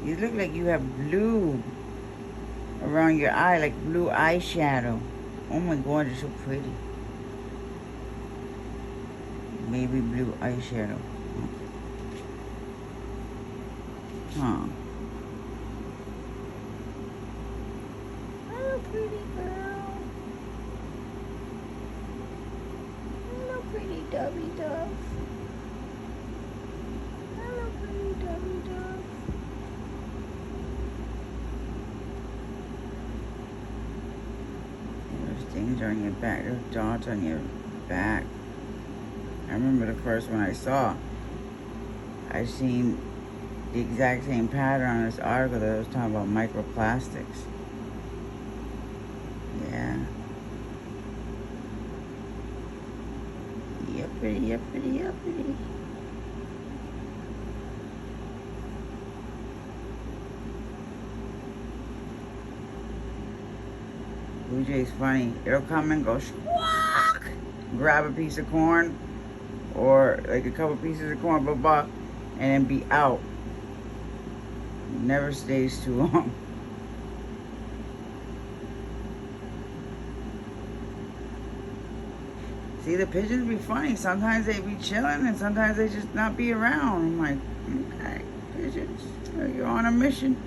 You look like you have blue around your eye, like blue eyeshadow. Oh my god, you're so pretty. Maybe blue eyeshadow. Huh. Hello, pretty girl. Hello, pretty dovey dove. Hello, pretty dovey dove. There's things on your back. There's dots on your back. I remember the first one I saw. I seen the exact same pattern on this article that was talking about microplastics. Yeah. Yuppity, yuppity, yuppity. Blue Jay's funny. It'll come and go squawk. Grab a piece of corn or like a couple pieces of corn, blah, blah, and then be out. Never stays too long. See, the pigeons be funny. Sometimes they be chilling and sometimes they just not be around. I'm like, okay, pigeons, you're on a mission.